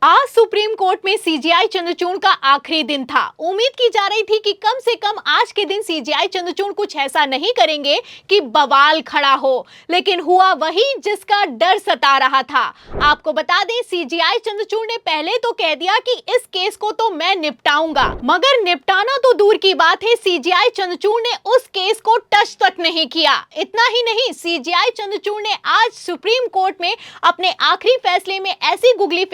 आज supreme court में CJI Chandrachud का आखिरी दिन था। उम्मीद की जा रही थी कि कम से कम आज के दिन सीजेआई चंद्रचूड़ कुछ ऐसा नहीं करेंगे कि बवाल खड़ा हो, लेकिन हुआ वही जिसका डर सता रहा था। आपको बता दें, सीजेआई चंद्रचूड़ ने पहले तो कह दिया कि इस केस को तो मैं निपटाऊंगा, मगर निपटाना तो दूर की बात है, सीजेआई चंद्रचूड़ ने उस केस को टच तक नहीं किया। इतना ही नहीं, सीजेआई चंद्रचूड़ ने आज सुप्रीम कोर्ट में अपने आखिरी फैसले में ऐसी गुगली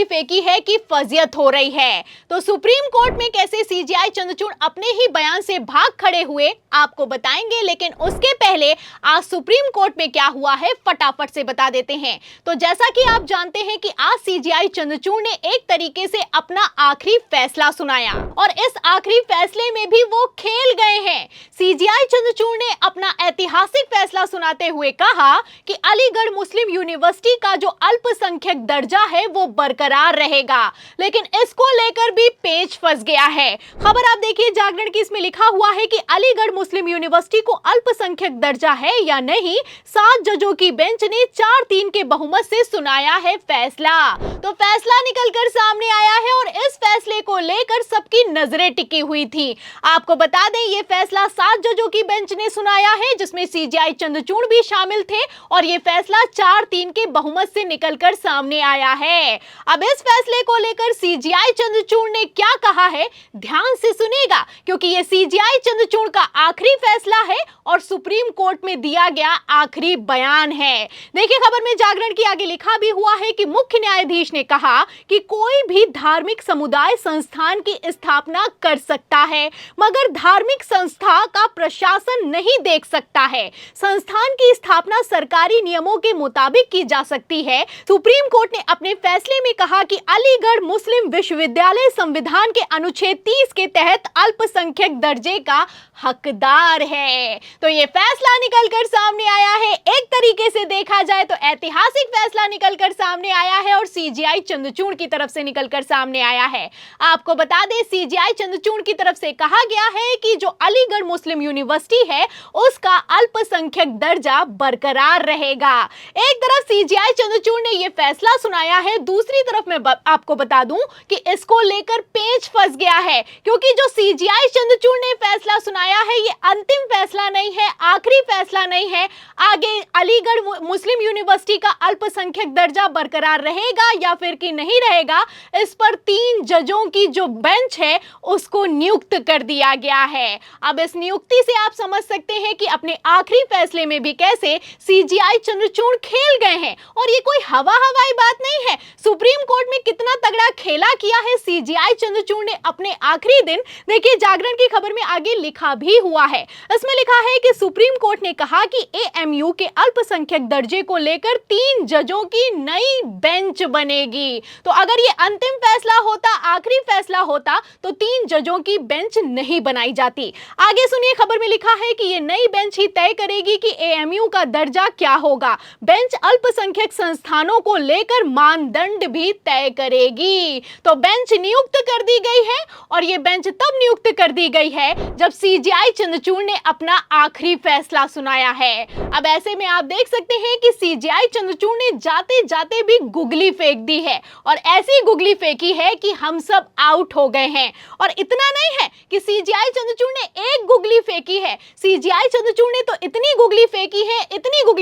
फेंकी है कि फजियत हो रही है। तो सुप्रीम कोर्ट में कैसे सीजेआई चंद्रचूड़ अपने ही बयान से भाग खड़े हुए, आपको बताएंगे, लेकिन उसके पहले आज सुप्रीम कोर्ट में क्या हुआ है फटाफट से बता देते हैं। तो जैसा कि आप जानते हैं कि आज सीजेआई चंद्रचूड़ ने एक तरीके से अपना आखिरी फैसला सुनाया और इस आखिरी फैसले में भी वो खेल गए हैं। सीजेआई चंद्रचूड़ ने अपना ऐतिहासिक फैसला सुनाते हुए कहा कि अलीगढ़ मुस्लिम यूनिवर्सिटी का जो अल्पसंख्यक दर्जा है वो बरकरार रहेगा, लेकिन इसको लेकर भी पेच फंस गया है। खबर आप देखिए जागरण की, इसमें लिखा हुआ है कि अलीगढ़ मुस्लिम यूनिवर्सिटी को अल्पसंख्यक दर्जा है या नहीं, 7 जजों की बेंच ने 4-3 के बहुमत से सुनाया है फैसला। तो फैसला निकलकर सामने आया है और इस फैसले को लेकर सबकी नजरें टिकी हुई थी। आपको बता दें, ये फैसला 7 जजों की बेंच ने सुनाया है, जिसमें सीजेआई चंद्रचूड़ भी शामिल थे, और ये फैसला 4-3 के बहुमत से निकलकर सामने आया है। अब इस फैसले को लेकर सीजेआई चंद्रचूड़ ने क्या कहा है, ध्यान से सुनिएगा, क्योंकि ये सीजेआई चंद्रचूड़ का आखिरी फैसला है और सुप्रीम कोर्ट में दिया गया आखिरी बयान है। देखिए, खबर में जागरण की आगे लिखा भी हुआ है कि मुख्य न्यायाधीश ने कहा कि कोई भी धार्मिक समुदाय संस्थान की स्थापना कर सकता है, मगर धार्मिक संस्था का प्रशासन नहीं देख सकता है। संस्थान की स्थापना सरकारी नियमों के मुताबिक की जा सकती है। सुप्रीम कोर्ट ने अपने फैसले में कहा कि अलीगढ़ मुस्लिम विश्वविद्यालय संविधान के अनुच्छेद 30 के तहत अल्पसंख्यक दर्जे का हकदार है। तो ये फैसला निकलकर सामने आया है। एक तरीके से देखा जाए तो ऐतिहासिक फैसला निकलकर सामने आया है और सीजेआई चंद्रचूड़ की तरफ से निकलकर सामने आया है। आपको बता दें, सीजेआई चंद्रचूड़ की तरफ से कहा गया है कि जो अलीगढ़ मुस्लिम यूनिवर्सिटी है उसका अल्पसंख्यक दर्जा बरकरार रहेगा। एक तरफ सीजेआई चंद्रचूड़ ने यह फैसला सुनाया है, दूसरी तरफ मैं आपको बता दूं कि इसको लेकर पेच फंस गया है, क्योंकि जो सीजेआई चंद्रचूड़ ने फैसला सुनाया है ये अंतिम फैसला नहीं है, आखिरी फैसला नहीं है। आगे अलीगढ़ मुस्लिम यूनिवर्सिटी का अल्पसंख्यक दर्जा बरकरार रहेगा या फिर कि नहीं रहेगा, इस पर 3 जजों की जो बेंच है उसको नियुक्त कर दिया गया है। अब इस नियुक्ति से आप समझ सकते हैं कि अपने आखिरी फैसले में भी कैसे सीजेआई चंद्रचूड़ खेल गए हैं, और ये कोई हवाई बात नहीं है। सुप्रीम कोर्ट में कितना तगड़ा खेला किया है सीजेआई चंद्रचूड़ ने अपने आखिरी दिन। देखिए, जागरण की खबर में आगे लिखा भी हुआ है, इसमें लिखा है कि सुप्रीम कोर्ट ने कहा कि एएमयू के अल्पसंख्यक दर्जे को लेकर 3 जजों की नई बेंच बनेगी। तो अगर ये अंतिम फैसला होता, आखिरी फैसला होता, तो 3 जजों की बेंच नहीं बनाई जाती। आगे सुनिए, खबर में लिखा है कि ये नई बेंच ही तय करेगी कि एएमयू का दर्जा क्या होगा। बेंच अल्पसंख्यक संस्थानों को लेकर मानदंड भी तय करेगी। तो बेंच नियुक्त कर दी गई है, और ये बेंच तब नियुक्त कर दी गई है जब सीजेआई चंद्रचूड़ ने अपना आखिरी फैसला सुनाया है। अब ऐसे में आप देख सकते हैं कि सीजेआई चंद्रचूड़ ने जाते जाते भी गुगली फेंक दी है, और ऐसी गुगली फेंकी है कि हम सब आउट हो गए हैं। और इतना नहीं है कि सीजेआई चंद्रचूड़ ने एक गुगली फेंकी है, सीजेआई चंद्रचूड़ ने तो इतनी गुगली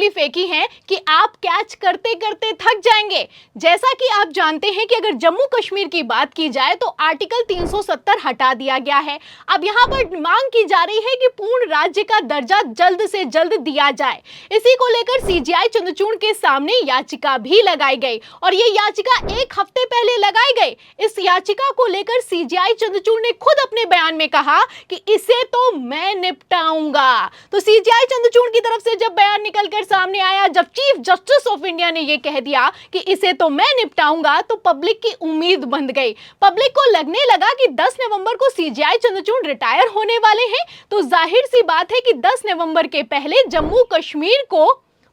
फेंकी है कि आप कैच करते करते थक जाएंगे। जैसा कि आप जानते हैं कि अगर जम्मू कश्मीर की बात की जाए तो आर्टिकल 370 हटा दिया गया है। अब यहां पर मांग की जा रही है कि पूर्ण राज्य का दर्जा जल्द से जल्द दिया जाए। इसी को लेकर सीजेआई चंद्रचूड़ के सामने याचिका भी लगाई गई, और ये याचिका 1 हफ्ते पहले लगाई गई। इस याचिका को लेकर सीजेआई चंद्रचूड़ ने खुद अपने बयान में कहा कि इसे तो मैं निपटाऊंगा। तो सीजेआई चंद्रचूड़ की तरफ से जब बयान निकलकर सामने आया, जब चीफ जस्टिस ऑफ इंडिया ने यह कह दिया कि इसे तो मैं निपटाऊंगा, तो पब्लिक की उम्मीद बंध गई। पब्लिक को लगने लगा कि 10 नवंबर को सीजेआई चंद्रचूड़ रिटायर होने वाले हैं, तो जाहिर सी बात है कि 10 नवंबर के पहले जम्मू कश्मीर को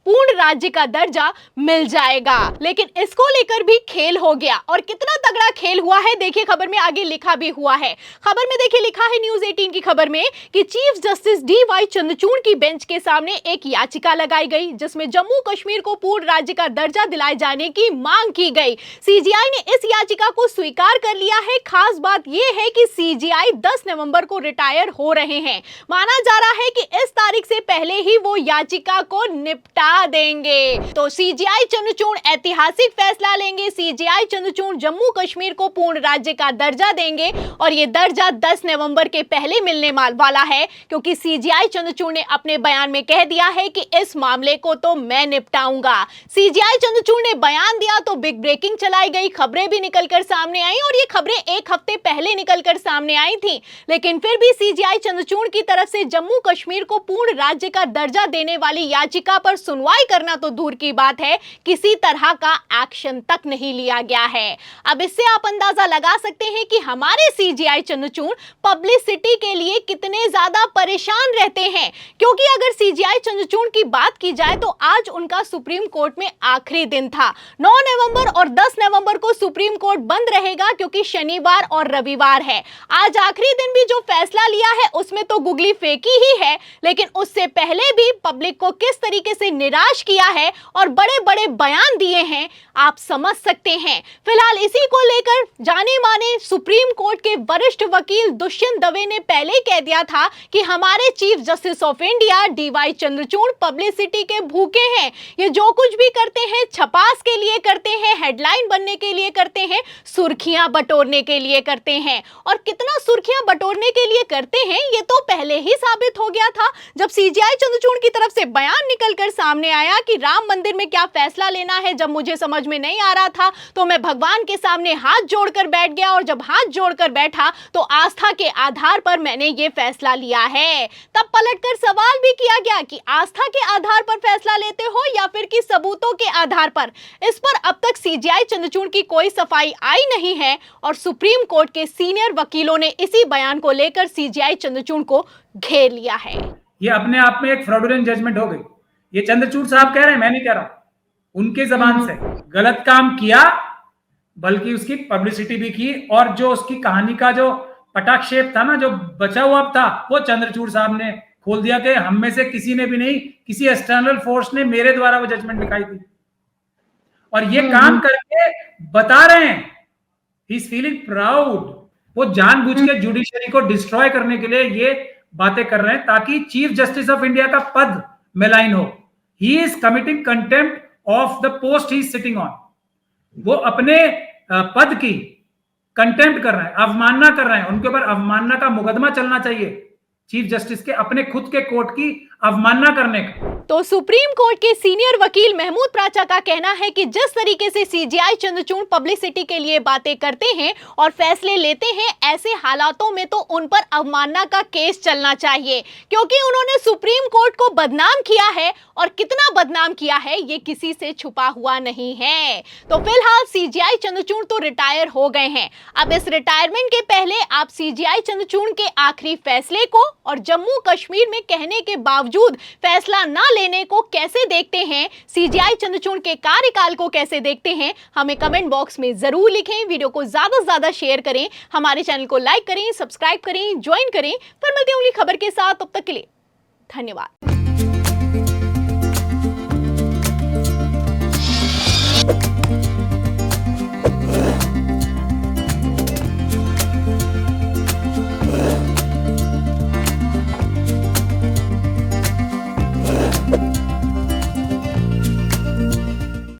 पूर्ण राज्य का दर्जा मिल जाएगा। लेकिन इसको लेकर भी खेल हो गया, और कितना तगड़ा खेल हुआ है देखिए खबर में आगे लिखा भी हुआ है। खबर में देखिए लिखा है न्यूज़ 18 की खबर में कि चीफ जस्टिस डी.वाई. चंद्रचूड़ की बेंच के सामने एक याचिका लगाई गई जिसमें जम्मू कश्मीर को पूर्ण राज्य का दर्जा दिलाए जाने की मांग की गई। सीजीआई ने इस याचिका को स्वीकार कर लिया है। खास बात यह है कि सीजीआई 10 नवंबर को रिटायर हो रहे हैं। माना जा रहा है कि इस तारीख से पहले ही वो याचिका को निपटा देंगे। तो सीजीआई चंद्रचूड़ ऐतिहासिक फैसला लेंगे। सीजीआई चंद्रचूड़ जम्मू कश्मीर को पूर्ण राज्य का दर्जा देंगे, और ये दर्जा 10 नवंबर के पहले मिलने वाला है, क्योंकि सीजीआई चंद्रचूड़ ने अपने बयान में कह दिया है कि इस मामले को तो मैं निपटाऊंगा। सीजीआई चंद्रचूड़ ने बयान दिया तो बिग ब्रेकिंग चलाई गई, खबरें भी निकलकर सामने आई, और ये खबरें एक हफ्ते पहले निकलकर सामने आई थी। लेकिन फिर भी सीजीआई चंद्रचूड़ की तरफ से जम्मू कश्मीर को पूर्ण राज्य का दर्जा देने वाली याचिका पर सुनवाई करना तो दूर की बात है, किसी तरह का एक्शन तक नहीं लिया गया है। अब इससे आप अंदाजा लगा सकते हैं कि हमारे सीजीआई चंद्रचूड़ पब्लिसिटी के लिए कितने ज्यादा परेशान रहते हैं, क्योंकि अगर सीजीआई चंद्रचूड़ की बात की जाए तो आज उनका सुप्रीम कोर्ट में आखिरी दिन था। 9 नवंबर और 10 नवंबर को सुप्रीम कोर्ट बंद रहेगा, क्योंकि शनिवार और रविवार है। आज आखिरी दिन भी जो फैसला लिया है उसमें तो गुगली फेंकी ही है, लेकिन उससे पहले भी पब्लिक को किस तरीके से निराश किया है और बड़े बड़े बयान दिए हैं आप समझ सकते हैं। फिलहाल इसी को लेकर जाने माने सुप्रीम कोर्ट के वरिष्ठ वकील दुष्यंत दवे ने पहले कह दिया था कि हमारे chief justice of India D.Y.. Chandrachud publicity के भूखे हैं। ये जो कुछ भी करते हैं छपास के लिए करते हैं, हेडलाइन बनने के लिए करते हैं, सुर्खियां बटोरने के लिए करते हैं। और कितना सुर्खियां बटोरने के लिए करते हैं ये तो पहले ही साबित हो गया था, जब सीजीआई चंद्रचूड़ की तरफ से बयान निकलकर सामने आया कि राम मंदिर में क्या फैसला लेना है जब मुझे समझ में नहीं आ रहा था तो मैं भगवान के सामने हाथ जोड़कर बैठ गया, और जब हाथ जोड़कर बैठा तो आस्था के आधार पर मैंने ये फैसला लिया है। तब पलटकर सवाल भी किया गया कि आस्था के आधार पर फैसला लेते हो या फिर कि सबूतों के आधार पर। इस पर अब तक सीजीआई चंद्रचूड़ की कोई सफाई आई नहीं है, और सुप्रीम कोर्ट के सीनियर वकीलों ने इसी बयान को लेकर सीजीआई चंद्रचूड़ को घेर लिया है। ये अपने आप में एक फ्रॉडुलेंट जजमेंट हो गई। ये चंद्रचूड़ साहब कह रहे हैं, मैं नहीं कह रहा, उनके जबान से गलत काम किया, बल्कि उसकी पब्लिसिटी भी की, और जो उसकी कहानी का जो पटाक्षेप था ना, जो बचा हुआ था, वो चंद्रचूड़ साहब ने खोल दिया कि हम में से किसी ने भी नहीं, किसी एक्सटर्नल फोर्स ने मेरे द्वारा वो जजमेंट लिखाई थी, और ये काम करके बता रहे हैं ही इज फीलिंग प्राउड। वो जानबूझ के जुडिशरी को डिस्ट्रॉय करने के लिए ये बातें कर रहे हैं ताकि चीफ जस्टिस ऑफ इंडिया का पद मेलाइन हो। He is committing contempt of the post he is sitting on. वो अपने पद की कंटेम्प्ट कर रहे हैं, अवमानना कर रहे हैं। उनके ऊपर अवमानना का मुकदमा चलना चाहिए, चीफ जस्टिस के अपने खुद के कोर्ट की अवमानना करने का। तो सुप्रीम कोर्ट के सीनियर वकील महमूद प्राचा का कहना है कि जिस तरीके से सीजीआई चंद्रचूड़ पब्लिसिटी के लिए बातें करते हैं और फैसले लेते हैं, ऐसे हालातों में तो उन पर अवमानना का केस चलना चाहिए, क्योंकि उन्होंने सुप्रीम कोर्ट को बदनाम किया है, और कितना बदनाम किया है ये किसी से छुपा हुआ नहीं है। तो फिलहाल सीजीआई चंद्रचूड़ तो रिटायर हो गए हैं। अब इस रिटायरमेंट के पहले आप सीजीआई चंद्रचूड़ के आखिरी फैसले को और जम्मू कश्मीर में कहने के बावजूद फैसला ना लेने को कैसे देखते हैं, सीजीआई चंद्रचूड़ के कार्यकाल को कैसे देखते हैं, हमें कमेंट बॉक्स में जरूर लिखें। वीडियो को ज्यादा से ज्यादा शेयर करें, हमारे चैनल को लाइक करें, सब्सक्राइब करें, ज्वाइन करें। फिर मिलते हैं अगली खबर के साथ, तब तक के लिए धन्यवाद।